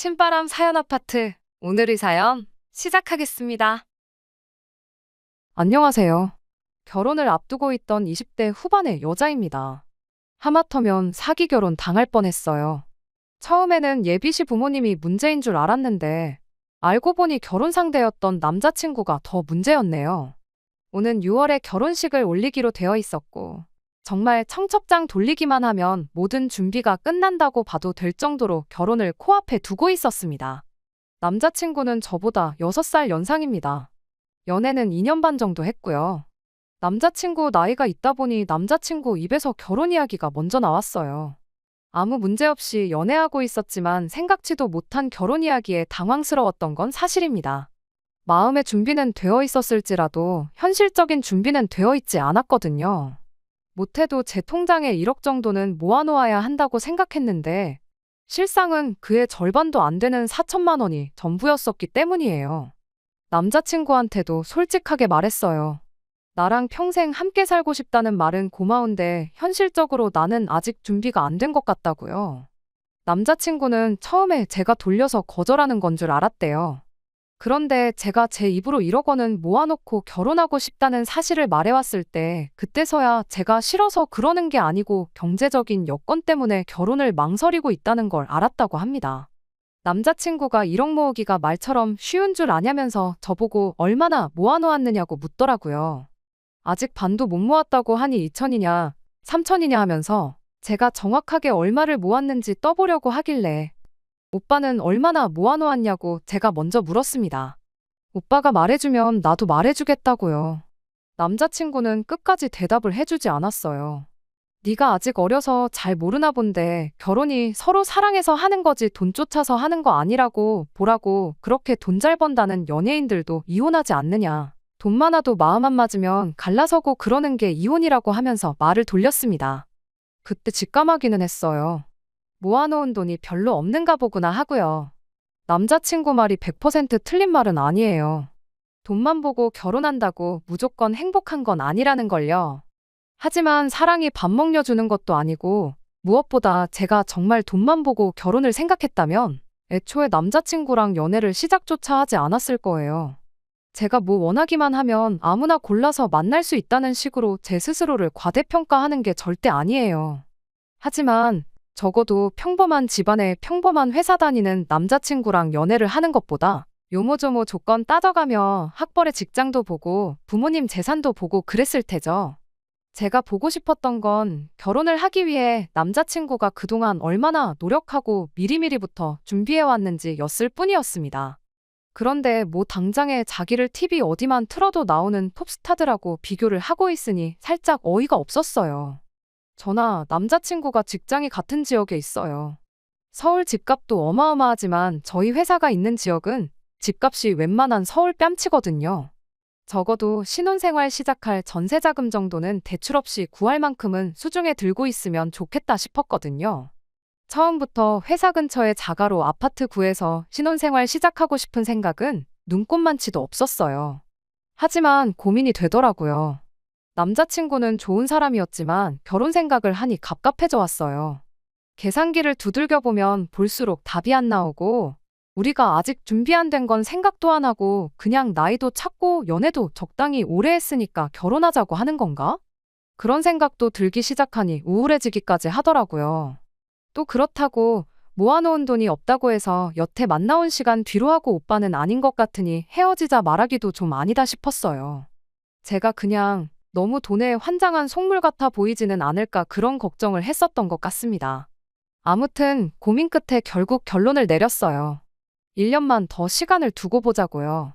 신바람 사연 아파트. 오늘의 사연 시작하겠습니다. 안녕하세요. 결혼을 앞두고 있던 20대 후반의 여자입니다. 하마터면 사기 결혼 당할 뻔했어요. 처음에는 예비시 부모님이 문제인 줄 알았는데 알고 보니 결혼 상대였던 남자친구가 더 문제였네요. 오는 6월에 결혼식을 올리기로 되어 있었고 정말 청첩장 돌리기만 하면 모든 준비가 끝난다고 봐도 될 정도로 결혼을 코앞에 두고 있었습니다. 남자친구는 저보다 6살 연상입니다. 연애는 2년 반 정도 했고요. 남자친구 나이가 있다 보니 남자친구 입에서 결혼 이야기가 먼저 나왔어요. 아무 문제 없이 연애하고 있었지만 생각지도 못한 결혼 이야기에 당황스러웠던 건 사실입니다. 마음의 준비는 되어 있었을지라도 현실적인 준비는 되어 있지 않았거든요. 못해도 제 통장에 1억 정도는 모아놓아야 한다고 생각했는데 실상은 그의 절반도 안 되는 4천만 원이 전부였었기 때문이에요. 남자친구한테도 솔직하게 말했어요. 나랑 평생 함께 살고 싶다는 말은 고마운데 현실적으로 나는 아직 준비가 안 된 것 같다고요. 남자친구는 처음에 제가 돌려서 거절하는 건 줄 알았대요. 그런데 제가 제 입으로 1억 원은 모아놓고 결혼하고 싶다는 사실을 말해왔을 때 그때서야 제가 싫어서 그러는 게 아니고 경제적인 여건 때문에 결혼을 망설이고 있다는 걸 알았다고 합니다. 남자친구가 1억 모으기가 말처럼 쉬운 줄 아냐면서 저보고 얼마나 모아놓았느냐고 묻더라고요. 아직 반도 못 모았다고 하니 2천이냐 3천이냐 하면서 제가 정확하게 얼마를 모았는지 떠보려고 하길래 오빠는 얼마나 모아놓았냐고 제가 먼저 물었습니다. 오빠가 말해주면 나도 말해주겠다고요. 남자친구는 끝까지 대답을 해주지 않았어요. 네가 아직 어려서 잘 모르나 본데 결혼이 서로 사랑해서 하는 거지 돈 쫓아서 하는 거 아니라고 보라고 그렇게 돈 잘 번다는 연예인들도 이혼하지 않느냐. 돈 많아도 마음 안 맞으면 갈라서고 그러는 게 이혼이라고 하면서 말을 돌렸습니다. 그때 직감하기는 했어요. 모아놓은 돈이 별로 없는가 보구나 하고요. 남자친구 말이 100% 틀린 말은 아니에요. 돈만 보고 결혼한다고 무조건 행복한 건 아니라는 걸요. 하지만 사랑이 밥 먹여주는 것도 아니고 무엇보다 제가 정말 돈만 보고 결혼을 생각했다면 애초에 남자친구랑 연애를 시작조차 하지 않았을 거예요. 제가 뭐 원하기만 하면 아무나 골라서 만날 수 있다는 식으로 제 스스로를 과대평가하는 게 절대 아니에요. 하지만 적어도 평범한 집안에 평범한 회사 다니는 남자친구랑 연애를 하는 것보다 요모조모 조건 따져가며 학벌의 직장도 보고 부모님 재산도 보고 그랬을 테죠. 제가 보고 싶었던 건 결혼을 하기 위해 남자친구가 그동안 얼마나 노력하고 미리미리부터 준비해왔는지 였을 뿐이었습니다. 그런데 뭐 당장에 자기를 TV 어디만 틀어도 나오는 톱스타들하고 비교를 하고 있으니 살짝 어이가 없었어요. 저나 남자친구가 직장이 같은 지역에 있어요. 서울 집값도 어마어마하지만 저희 회사가 있는 지역은 집값이 웬만한 서울 뺨치거든요. 적어도 신혼생활 시작할 전세자금 정도는 대출 없이 구할 만큼은 수중에 들고 있으면 좋겠다 싶었거든요. 처음부터 회사 근처에 자가로 아파트 구해서 신혼생활 시작하고 싶은 생각은 눈꼽만치도 없었어요. 하지만 고민이 되더라고요. 남자친구는 좋은 사람이었지만 결혼 생각을 하니 갑갑해져 왔어요. 계산기를 두들겨보면 볼수록 답이 안 나오고 우리가 아직 준비 안 된 건 생각도 안 하고 그냥 나이도 찼고 연애도 적당히 오래 했으니까 결혼하자고 하는 건가? 그런 생각도 들기 시작하니 우울해지기까지 하더라고요. 또 그렇다고 모아놓은 돈이 없다고 해서 여태 만나온 시간 뒤로 하고 오빠는 아닌 것 같으니 헤어지자 말하기도 좀 아니다 싶었어요. 제가 그냥 너무 돈에 환장한 속물 같아 보이지는 않을까 그런 걱정을 했었던 것 같습니다. 아무튼 고민 끝에 결국 결론을 내렸어요. 1년만 더 시간을 두고 보자고요.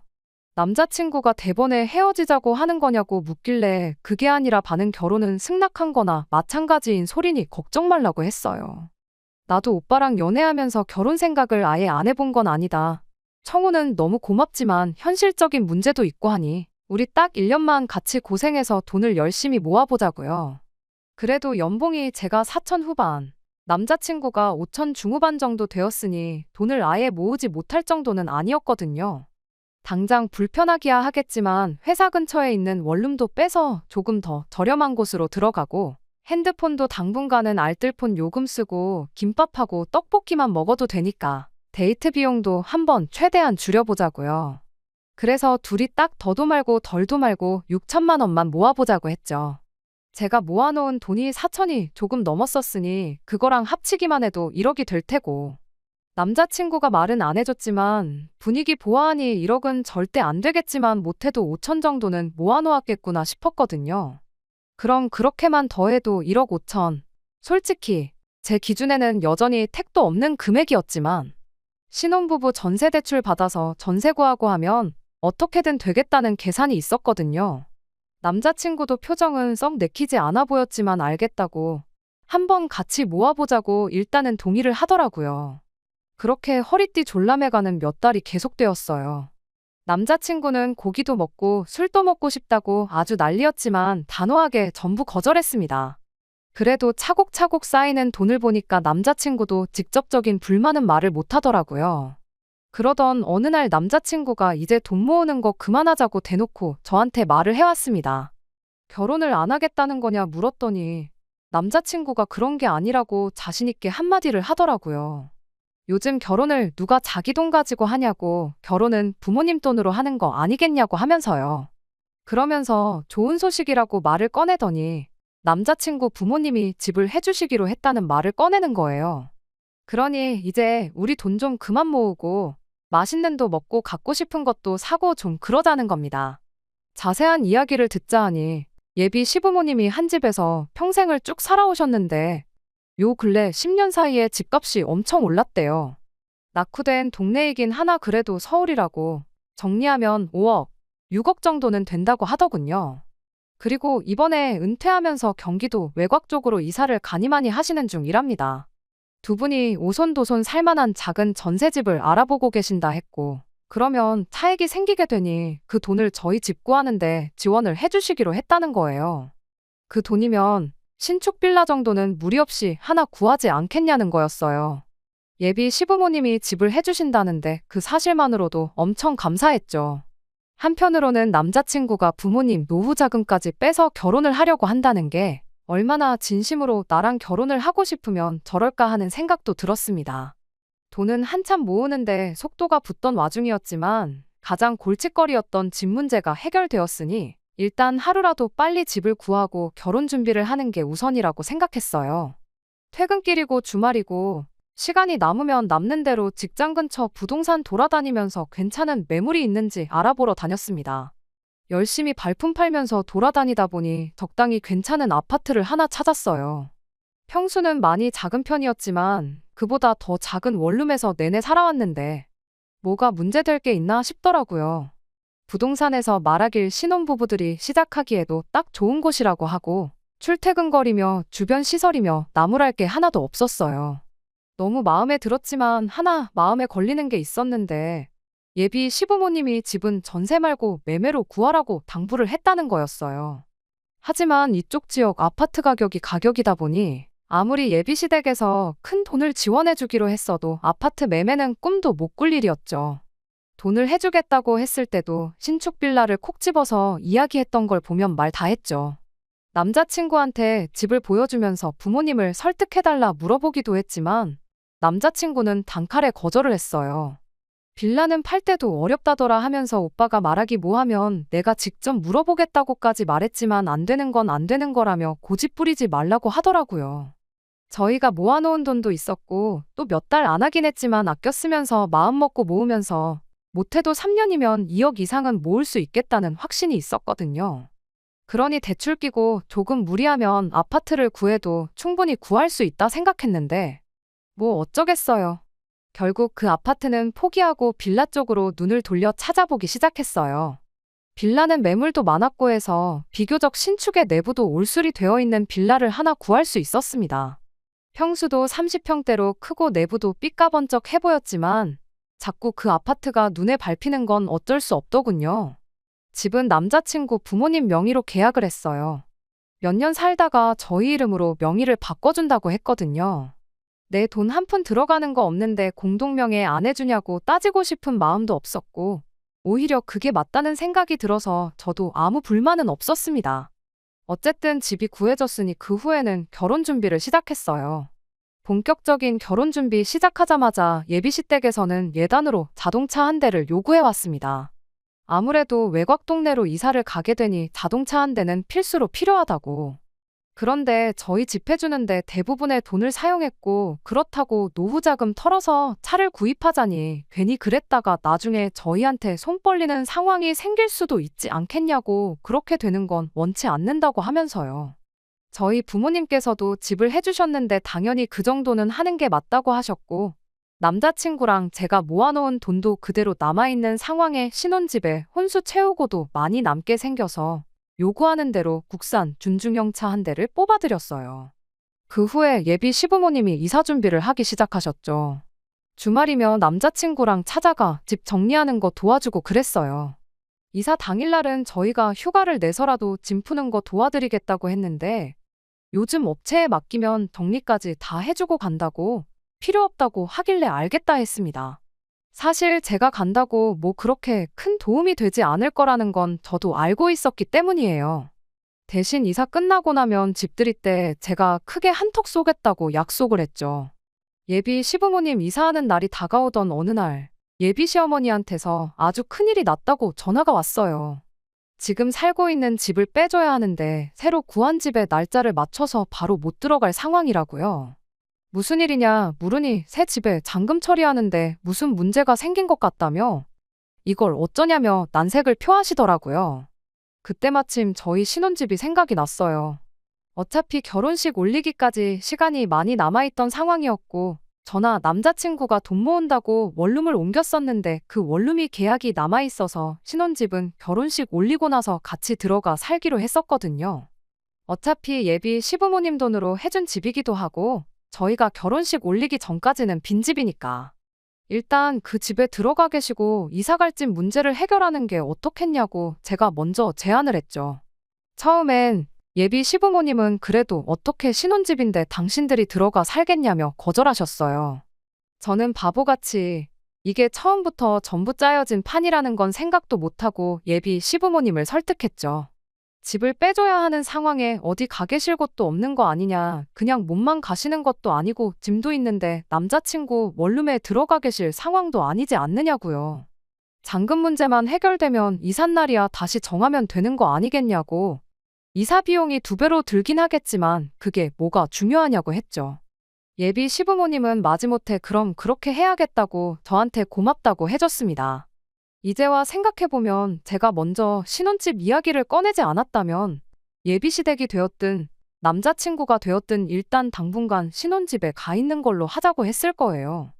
남자친구가 대번에 헤어지자고 하는 거냐고 묻길래 그게 아니라 반은 결혼은 승낙한 거나 마찬가지인 소리니 걱정 말라고 했어요. 나도 오빠랑 연애하면서 결혼 생각을 아예 안 해본 건 아니다. 청혼은 너무 고맙지만 현실적인 문제도 있고 하니 우리 딱 1년만 같이 고생해서 돈을 열심히 모아보자고요. 그래도 연봉이 제가 4천 후반, 남자친구가 5천 중후반 정도 되었으니 돈을 아예 모으지 못할 정도는 아니었거든요. 당장 불편하기야 하겠지만 회사 근처에 있는 원룸도 빼서 조금 더 저렴한 곳으로 들어가고 핸드폰도 당분간은 알뜰폰 요금 쓰고 김밥하고 떡볶이만 먹어도 되니까 데이트 비용도 한번 최대한 줄여보자고요. 그래서 둘이 딱 더도 말고 덜도 말고 6천만 원만 모아보자고 했죠. 제가 모아놓은 돈이 4천이 조금 넘었었으니 그거랑 합치기만 해도 1억이 될 테고. 남자친구가 말은 안 해줬지만 분위기 보아하니 1억은 절대 안 되겠지만 못해도 5천 정도는 모아놓았겠구나 싶었거든요. 그럼 그렇게만 더해도 1억 5천. 솔직히 제 기준에는 여전히 택도 없는 금액이었지만 신혼부부 전세대출 받아서 전세 구하고 하면 어떻게든 되겠다는 계산이 있었거든요. 남자친구도 표정은 썩 내키지 않아 보였지만 알겠다고 한번 같이 모아보자고 일단은 동의를 하더라고요. 그렇게 허리띠 졸라매가는 몇 달이 계속되었어요. 남자친구는 고기도 먹고 술도 먹고 싶다고 아주 난리였지만 단호하게 전부 거절했습니다. 그래도 차곡차곡 쌓이는 돈을 보니까 남자친구도 직접적인 불만은 말을 못하더라고요. 그러던 어느 날 남자친구가 이제 돈 모으는 거 그만하자고 대놓고 저한테 말을 해왔습니다. 결혼을 안 하겠다는 거냐 물었더니 남자친구가 그런 게 아니라고 자신있게 한마디를 하더라고요. 요즘 결혼을 누가 자기 돈 가지고 하냐고, 결혼은 부모님 돈으로 하는 거 아니겠냐고 하면서요. 그러면서 좋은 소식이라고 말을 꺼내더니 남자친구 부모님이 집을 해주시기로 했다는 말을 꺼내는 거예요. 그러니 이제 우리 돈 좀 그만 모으고 맛있는 도 먹고 갖고 싶은 것도 사고 좀 그러자는 겁니다. 자세한 이야기를 듣자 하니 예비 시부모님이 한 집에서 평생을 쭉 살아오셨는데 요 근래 10년 사이에 집값이 엄청 올랐대요. 낙후된 동네이긴 하나 그래도 서울이라고 정리하면 5억, 6억 정도는 된다고 하더군요. 그리고 이번에 은퇴하면서 경기도 외곽 쪽으로 이사를 가니 많이 하시는 중이랍니다. 두 분이 오손도손 살만한 작은 전세집을 알아보고 계신다 했고, 그러면 차익이 생기게 되니 그 돈을 저희 집 구하는데 지원을 해주시기로 했다는 거예요. 그 돈이면 신축 빌라 정도는 무리 없이 하나 구하지 않겠냐는 거였어요. 예비 시부모님이 집을 해주신다는데 그 사실만으로도 엄청 감사했죠. 한편으로는 남자친구가 부모님 노후 자금까지 빼서 결혼을 하려고 한다는 게 얼마나 진심으로 나랑 결혼을 하고 싶으면 저럴까 하는 생각도 들었습니다. 돈은 한참 모으는데 속도가 붙던 와중이었지만 가장 골칫거리였던 집 문제가 해결되었으니 일단 하루라도 빨리 집을 구하고 결혼 준비를 하는 게 우선이라고 생각했어요. 퇴근길이고 주말이고 시간이 남으면 남는 대로 직장 근처 부동산 돌아다니면서 괜찮은 매물이 있는지 알아보러 다녔습니다. 열심히 발품 팔면서 돌아다니다 보니 적당히 괜찮은 아파트를 하나 찾았어요. 평수는 많이 작은 편이었지만 그보다 더 작은 원룸에서 내내 살아왔는데 뭐가 문제될 게 있나 싶더라고요. 부동산에서 말하길 신혼부부들이 시작하기에도 딱 좋은 곳이라고 하고 출퇴근거리며 주변 시설이며 나무랄 게 하나도 없었어요. 너무 마음에 들었지만 하나 마음에 걸리는 게 있었는데 예비 시부모님이 집은 전세 말고 매매로 구하라고 당부를 했다는 거였어요. 하지만 이쪽 지역 아파트 가격이 가격이다 보니 아무리 예비 시댁에서 큰 돈을 지원해 주기로 했어도 아파트 매매는 꿈도 못 꿀 일이었죠. 돈을 해주겠다고 했을 때도 신축 빌라를 콕 집어서 이야기했던 걸 보면 말 다 했죠. 남자친구한테 집을 보여주면서 부모님을 설득해달라 물어보기도 했지만 남자친구는 단칼에 거절을 했어요. 빌라는 팔 때도 어렵다더라 하면서 오빠가 말하기 뭐하면 내가 직접 물어보겠다고까지 말했지만 안 되는 건 안 되는 거라며 고집 부리지 말라고 하더라고요. 저희가 모아놓은 돈도 있었고 또 몇 달 안 하긴 했지만 아껴 쓰면서 마음먹고 모으면서 못해도 3년이면 2억 이상은 모을 수 있겠다는 확신이 있었거든요. 그러니 대출 끼고 조금 무리하면 아파트를 구해도 충분히 구할 수 있다 생각했는데 뭐 어쩌겠어요. 결국 그 아파트는 포기하고 빌라 쪽으로 눈을 돌려 찾아보기 시작했어요. 빌라는 매물도 많았고 해서 비교적 신축의 내부도 올술이 되어 있는 빌라를 하나 구할 수 있었습니다. 평수도 30평대로 크고 내부도 삐까번쩍해 보였지만 자꾸 그 아파트가 눈에 밟히는 건 어쩔 수 없더군요. 집은 남자친구 부모님 명의로 계약을 했어요. 몇 년 살다가 저희 이름으로 명의를 바꿔준다고 했거든요. 내 돈 한 푼 들어가는 거 없는데 공동명의 안 해주냐고 따지고 싶은 마음도 없었고 오히려 그게 맞다는 생각이 들어서 저도 아무 불만은 없었습니다. 어쨌든 집이 구해졌으니 그 후에는 결혼 준비를 시작했어요. 본격적인 결혼 준비 시작하자마자 예비시 댁에서는 예단으로 자동차 한 대를 요구해 왔습니다. 아무래도 외곽 동네로 이사를 가게 되니 자동차 한 대는 필수로 필요하다고. 그런데 저희 집 해주는데 대부분의 돈을 사용했고, 그렇다고 노후 자금 털어서 차를 구입하자니 괜히 그랬다가 나중에 저희한테 손 벌리는 상황이 생길 수도 있지 않겠냐고, 그렇게 되는 건 원치 않는다고 하면서요. 저희 부모님께서도 집을 해주셨는데 당연히 그 정도는 하는 게 맞다고 하셨고, 남자친구랑 제가 모아놓은 돈도 그대로 남아있는 상황에 신혼집에 혼수 채우고도 많이 남게 생겨서 요구하는 대로 국산 준중형 차 한 대를 뽑아드렸어요. 그 후에 예비 시부모님이 이사 준비를 하기 시작하셨죠. 주말이면 남자친구랑 찾아가 집 정리하는 거 도와주고 그랬어요. 이사 당일날은 저희가 휴가를 내서라도 짐 푸는 거 도와드리겠다고 했는데, 요즘 업체에 맡기면 정리까지 다 해주고 간다고, 필요 없다고 하길래 알겠다 했습니다. 사실 제가 간다고 뭐 그렇게 큰 도움이 되지 않을 거라는 건 저도 알고 있었기 때문이에요. 대신 이사 끝나고 나면 집들이 때 제가 크게 한턱 쏘겠다고 약속을 했죠. 예비 시부모님 이사하는 날이 다가오던 어느 날, 예비 시어머니한테서 아주 큰일이 났다고 전화가 왔어요. 지금 살고 있는 집을 빼줘야 하는데 새로 구한 집에 날짜를 맞춰서 바로 못 들어갈 상황이라고요. 무슨 일이냐 물으니 새 집에 잔금 처리하는데 무슨 문제가 생긴 것 같다며 이걸 어쩌냐며 난색을 표하시더라고요. 그때 마침 저희 신혼집이 생각이 났어요. 어차피 결혼식 올리기까지 시간이 많이 남아있던 상황이었고, 저나 남자친구가 돈 모은다고 원룸을 옮겼었는데 그 원룸이 계약이 남아있어서 신혼집은 결혼식 올리고 나서 같이 들어가 살기로 했었거든요. 어차피 예비 시부모님 돈으로 해준 집이기도 하고 저희가 결혼식 올리기 전까지는 빈집이니까 일단 그 집에 들어가 계시고 이사갈 집 문제를 해결하는 게 어떻겠냐고 제가 먼저 제안을 했죠. 처음엔 예비 시부모님은 그래도 어떻게 신혼집인데 당신들이 들어가 살겠냐며 거절하셨어요. 저는 바보같이 이게 처음부터 전부 짜여진 판이라는 건 생각도 못하고 예비 시부모님을 설득했죠. 집을 빼줘야 하는 상황에 어디 가 계실 곳도 없는 거 아니냐, 그냥 몸만 가시는 것도 아니고 짐도 있는데 남자친구 원룸에 들어가 계실 상황도 아니지 않느냐고요. 잔금 문제만 해결되면 이삿날이야 다시 정하면 되는 거 아니겠냐고. 이사 비용이 2배로 들긴 하겠지만 그게 뭐가 중요하냐고 했죠. 예비 시부모님은 마지못해 그럼 그렇게 해야겠다고 저한테 고맙다고 해줬습니다. 이제와 생각해보면 제가 먼저 신혼집 이야기를 꺼내지 않았다면 예비시댁이 되었든 남자친구가 되었든 일단 당분간 신혼집에 가 있는 걸로 하자고 했을 거예요.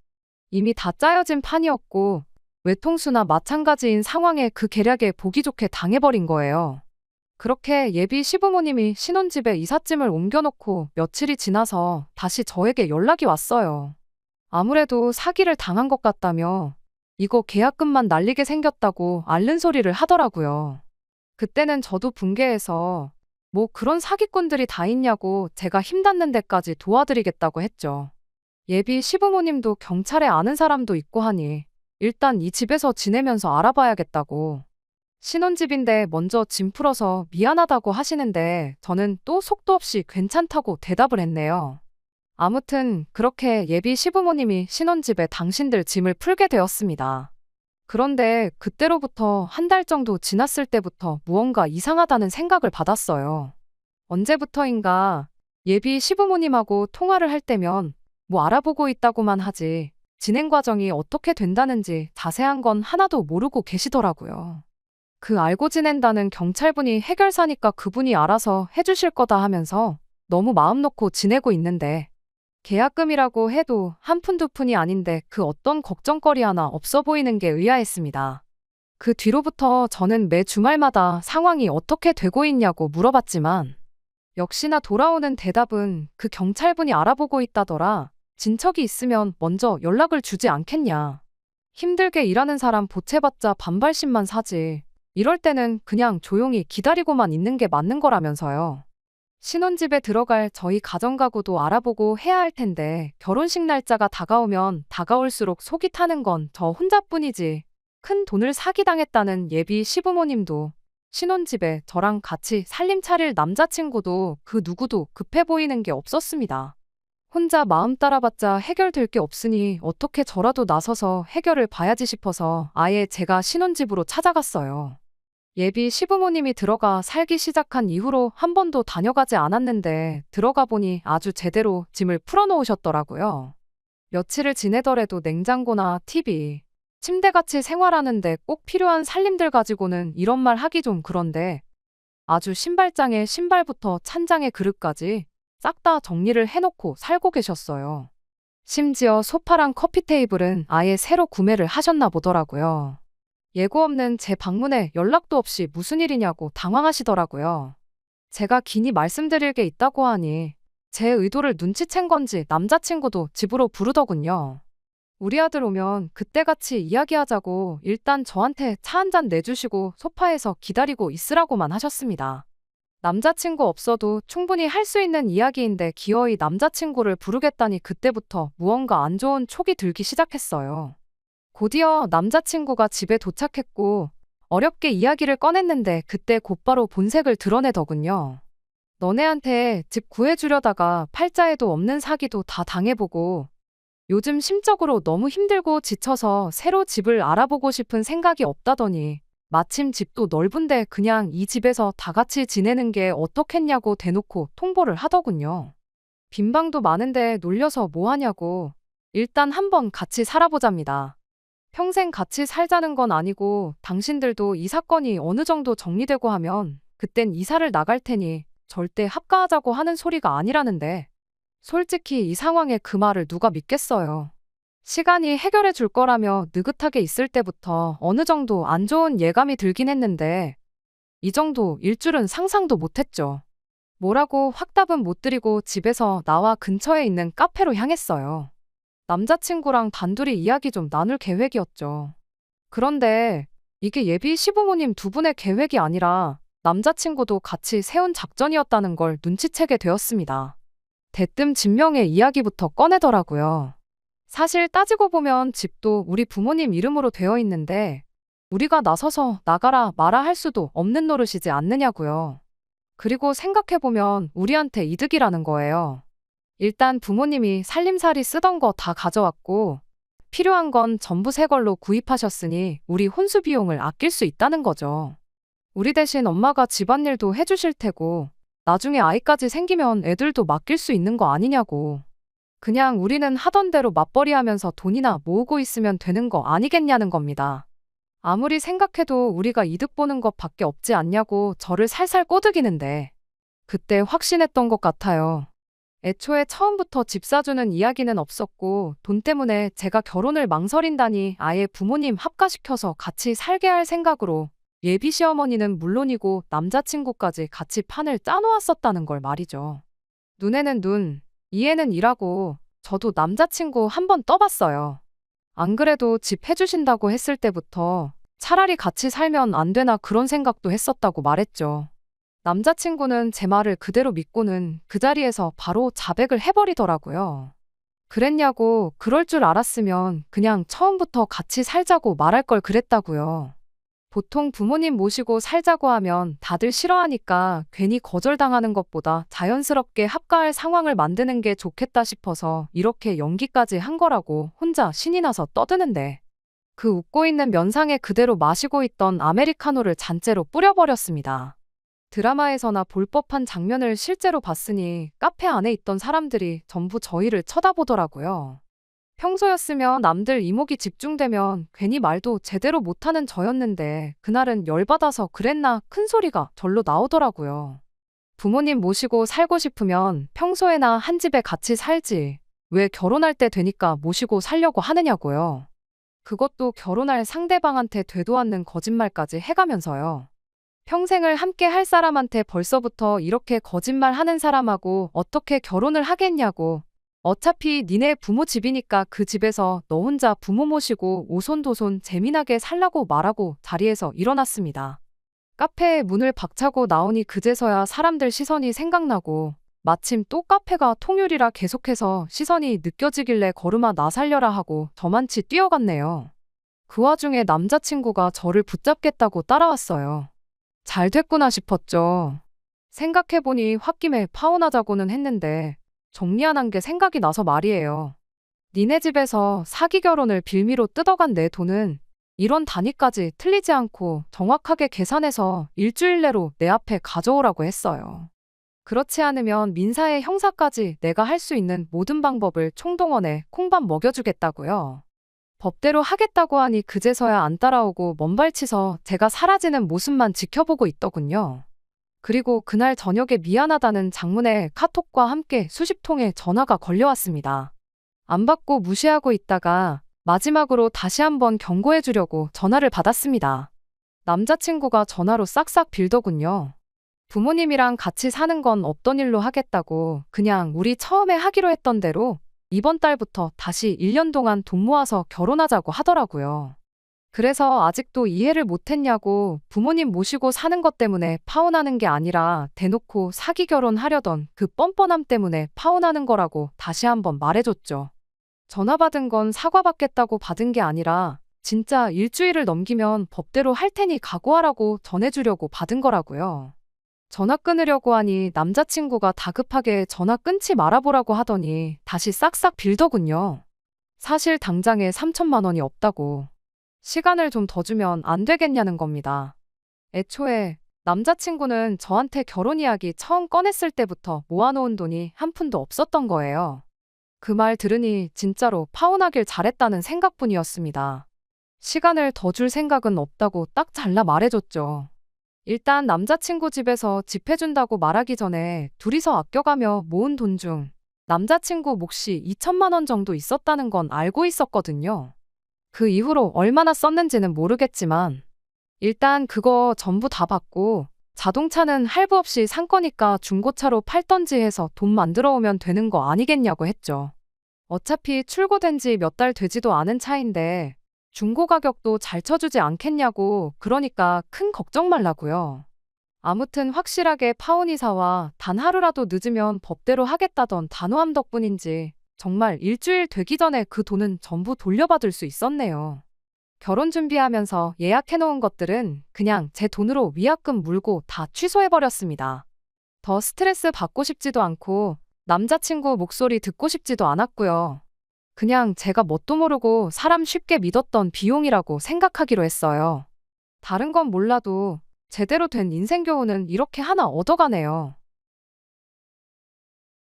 이미 다 짜여진 판이었고 외통수나 마찬가지인 상황에 그 계략에 보기 좋게 당해버린 거예요. 그렇게 예비 시부모님이 신혼집에 이삿짐을 옮겨놓고 며칠이 지나서 다시 저에게 연락이 왔어요. 아무래도 사기를 당한 것 같다며 이거 계약금만 날리게 생겼다고 앓는 소리를 하더라고요. 그때는 저도 분개해서 뭐 그런 사기꾼들이 다 있냐고 제가 힘 닿는 데까지 도와드리겠다고 했죠. 예비 시부모님도 경찰에 아는 사람도 있고 하니 일단 이 집에서 지내면서 알아봐야겠다고. 신혼집인데 먼저 짐 풀어서 미안하다고 하시는데 저는 또 속도 없이 괜찮다고 대답을 했네요. 아무튼 그렇게 예비 시부모님이 신혼집에 당신들 짐을 풀게 되었습니다. 그런데 그때로부터 한 달 정도 지났을 때부터 무언가 이상하다는 생각을 받았어요. 언제부터인가 예비 시부모님하고 통화를 할 때면 뭐 알아보고 있다고만 하지 진행 과정이 어떻게 된다는지 자세한 건 하나도 모르고 계시더라고요. 그 알고 지낸다는 경찰분이 해결사니까 그분이 알아서 해주실 거다 하면서 너무 마음 놓고 지내고 있는데 계약금이라고 해도 한 푼 두 푼이 아닌데 그 어떤 걱정거리 하나 없어 보이는 게 의아했습니다. 그 뒤로부터 저는 매 주말마다 상황이 어떻게 되고 있냐고 물어봤지만 역시나 돌아오는 대답은 그 경찰분이 알아보고 있다더라. 진척이 있으면 먼저 연락을 주지 않겠냐. 힘들게 일하는 사람 보채봤자 반발심만 사지. 이럴 때는 그냥 조용히 기다리고만 있는 게 맞는 거라면서요. 신혼집에 들어갈 저희 가정가구도 알아보고 해야 할 텐데 결혼식 날짜가 다가오면 다가올수록 속이 타는 건 저 혼자뿐이지. 큰 돈을 사기당했다는 예비 시부모님도 신혼집에 저랑 같이 살림 차릴 남자친구도 그 누구도 급해 보이는 게 없었습니다. 혼자 마음 따라봤자 해결될 게 없으니 어떻게 저라도 나서서 해결을 봐야지 싶어서 아예 제가 신혼집으로 찾아갔어요. 예비 시부모님이 들어가 살기 시작한 이후로 한 번도 다녀가지 않았는데 들어가 보니 아주 제대로 짐을 풀어놓으셨더라고요. 며칠을 지내더라도 냉장고나 TV, 침대같이 생활하는데 꼭 필요한 살림들 가지고는 이런 말 하기 좀 그런데 아주 신발장에 신발부터 찬장에 그릇까지 싹 다 정리를 해놓고 살고 계셨어요. 심지어 소파랑 커피 테이블은 아예 새로 구매를 하셨나 보더라고요. 예고 없는 제 방문에 연락도 없이 무슨 일이냐고 당황하시더라고요. 제가 긴히 말씀드릴 게 있다고 하니 제 의도를 눈치챈 건지 남자친구도 집으로 부르더군요. 우리 아들 오면 그때 같이 이야기하자고 일단 저한테 차 한 잔 내주시고 소파에서 기다리고 있으라고만 하셨습니다. 남자친구 없어도 충분히 할 수 있는 이야기인데 기어이 남자친구를 부르겠다니 그때부터 무언가 안 좋은 촉이 들기 시작했어요. 곧이어 남자친구가 집에 도착했고 어렵게 이야기를 꺼냈는데 그때 곧바로 본색을 드러내더군요. 너네한테 집 구해주려다가 팔자에도 없는 사기도 다 당해보고 요즘 심적으로 너무 힘들고 지쳐서 새로 집을 알아보고 싶은 생각이 없다더니 마침 집도 넓은데 그냥 이 집에서 다 같이 지내는 게 어떻겠냐고 대놓고 통보를 하더군요. 빈 방도 많은데 놀려서 뭐 하냐고 일단 한번 같이 살아보잡니다. 평생 같이 살자는 건 아니고 당신들도 이 사건이 어느 정도 정리되고 하면 그땐 이사를 나갈 테니 절대 합가하자고 하는 소리가 아니라는데 솔직히 이 상황에 그 말을 누가 믿겠어요. 시간이 해결해 줄 거라며 느긋하게 있을 때부터 어느 정도 안 좋은 예감이 들긴 했는데 이 정도일 줄은 상상도 못했죠. 뭐라고 확답은 못 드리고 집에서 나와 근처에 있는 카페로 향했어요. 남자친구랑 단둘이 이야기 좀 나눌 계획이었죠. 그런데 이게 예비 시부모님 두 분의 계획이 아니라 남자친구도 같이 세운 작전이었다는 걸 눈치채게 되었습니다. 대뜸 진명의 이야기부터 꺼내더라고요. 사실 따지고 보면 집도 우리 부모님 이름으로 되어 있는데 우리가 나서서 나가라 마라 할 수도 없는 노릇이지 않느냐고요. 그리고 생각해보면 우리한테 이득이라는 거예요. 일단 부모님이 살림살이 쓰던 거 다 가져왔고 필요한 건 전부 새 걸로 구입하셨으니 우리 혼수 비용을 아낄 수 있다는 거죠. 우리 대신 엄마가 집안일도 해주실 테고 나중에 아이까지 생기면 애들도 맡길 수 있는 거 아니냐고. 그냥 우리는 하던 대로 맞벌이 하면서 돈이나 모으고 있으면 되는 거 아니겠냐는 겁니다. 아무리 생각해도 우리가 이득 보는 것밖에 없지 않냐고 저를 살살 꼬드기는데 그때 확신했던 것 같아요. 애초에 처음부터 집 사주는 이야기는 없었고 돈 때문에 제가 결혼을 망설인다니 아예 부모님 합가시켜서 같이 살게 할 생각으로 예비 시어머니는 물론이고 남자친구까지 같이 판을 짜놓았었다는 걸 말이죠. 눈에는 눈, 이에는 이라고 저도 남자친구 한 번 떠봤어요. 안 그래도 집 해주신다고 했을 때부터 차라리 같이 살면 안 되나 그런 생각도 했었다고 말했죠. 남자친구는 제 말을 그대로 믿고는 그 자리에서 바로 자백을 해버리더라고요. 그랬냐고 그럴 줄 알았으면 그냥 처음부터 같이 살자고 말할 걸 그랬다고요. 보통 부모님 모시고 살자고 하면 다들 싫어하니까 괜히 거절당하는 것보다 자연스럽게 합가할 상황을 만드는 게 좋겠다 싶어서 이렇게 연기까지 한 거라고 혼자 신이 나서 떠드는데 그 웃고 있는 면상에 그대로 마시고 있던 아메리카노를 잔째로 뿌려버렸습니다. 드라마에서나 볼 법한 장면을 실제로 봤으니 카페 안에 있던 사람들이 전부 저희를 쳐다보더라고요. 평소였으면 남들 이목이 집중되면 괜히 말도 제대로 못하는 저였는데 그날은 열받아서 그랬나 큰 소리가 절로 나오더라고요. 부모님 모시고 살고 싶으면 평소에나 한 집에 같이 살지. 왜 결혼할 때 되니까 모시고 살려고 하느냐고요. 그것도 결혼할 상대방한테 되도 않는 거짓말까지 해가면서요. 평생을 함께 할 사람한테 벌써부터 이렇게 거짓말하는 사람하고 어떻게 결혼을 하겠냐고. 어차피 니네 부모 집이니까 그 집에서 너 혼자 부모 모시고 오손도손 재미나게 살라고 말하고 자리에서 일어났습니다. 카페에 문을 박차고 나오니 그제서야 사람들 시선이 생각나고 마침 또 카페가 통율이라 계속해서 시선이 느껴지길래 걸음아 나 살려라 하고 저만치 뛰어갔네요. 그 와중에 남자친구가 저를 붙잡겠다고 따라왔어요. 잘 됐구나 싶었죠. 생각해보니 홧김에 파혼하자고는 했는데 정리 안 한 게 생각이 나서 말이에요. 니네 집에서 사기 결혼을 빌미로 뜯어간 내 돈은 이런 단위까지 틀리지 않고 정확하게 계산해서 일주일 내로 내 앞에 가져오라고 했어요. 그렇지 않으면 민사의 형사까지 내가 할 수 있는 모든 방법을 총동원해 콩밥 먹여주겠다고요. 법대로 하겠다고 하니 그제서야 안 따라오고 먼발치서 제가 사라지는 모습만 지켜보고 있더군요. 그리고 그날 저녁에 미안하다는 장문의 카톡과 함께 수십 통의 전화가 걸려왔습니다. 안 받고 무시하고 있다가 마지막으로 다시 한번 경고해 주려고 전화를 받았습니다. 남자친구가 전화로 싹싹 빌더군요. 부모님이랑 같이 사는 건 없던 일로 하겠다고 그냥 우리 처음에 하기로 했던 대로 이번 달부터 다시 1년 동안 돈 모아서 결혼하자고 하더라고요. 그래서 아직도 이해를 못했냐고 부모님 모시고 사는 것 때문에 파혼하는 게 아니라 대놓고 사기 결혼하려던 그 뻔뻔함 때문에 파혼하는 거라고 다시 한번 말해줬죠. 전화 받은 건 사과받겠다고 받은 게 아니라 진짜 일주일을 넘기면 법대로 할 테니 각오하라고 전해주려고 받은 거라고요. 전화 끊으려고 하니 남자친구가 다급하게 전화 끊지 말아보라고 하더니 다시 싹싹 빌더군요. 사실 당장에 3천만 원이 없다고. 시간을 좀 더 주면 안 되겠냐는 겁니다. 애초에 남자친구는 저한테 결혼 이야기 처음 꺼냈을 때부터 모아놓은 돈이 한 푼도 없었던 거예요. 그 말 들으니 진짜로 파혼하길 잘했다는 생각뿐이었습니다. 시간을 더 줄 생각은 없다고 딱 잘라 말해줬죠. 일단 남자친구 집에서 집 해준다고 말하기 전에 둘이서 아껴가며 모은 돈 중 남자친구 몫이 2천만 원 정도 있었다는 건 알고 있었거든요. 그 이후로 얼마나 썼는지는 모르겠지만 일단 그거 전부 다 받고 자동차는 할부 없이 산 거니까 중고차로 팔던지 해서 돈 만들어 오면 되는 거 아니겠냐고 했죠. 어차피 출고된 지 몇 달 되지도 않은 차인데 중고 가격도 잘 쳐주지 않겠냐고 그러니까 큰 걱정 말라고요. 아무튼 확실하게 파혼 이사와 단 하루라도 늦으면 법대로 하겠다던 단호함 덕분인지 정말 일주일 되기 전에 그 돈은 전부 돌려받을 수 있었네요. 결혼 준비하면서 예약해놓은 것들은 그냥 제 돈으로 위약금 물고 다 취소해버렸습니다. 더 스트레스 받고 싶지도 않고 남자친구 목소리 듣고 싶지도 않았고요. 그냥 제가 뭣도 모르고 사람 쉽게 믿었던 비용이라고 생각하기로 했어요. 다른 건 몰라도 제대로 된 인생 교훈은 이렇게 하나 얻어가네요.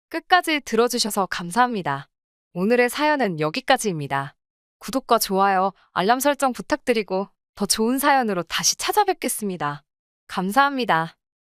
끝까지 들어주셔서 감사합니다. 오늘의 사연은 여기까지입니다. 구독과 좋아요, 알람 설정 부탁드리고 더 좋은 사연으로 다시 찾아뵙겠습니다. 감사합니다.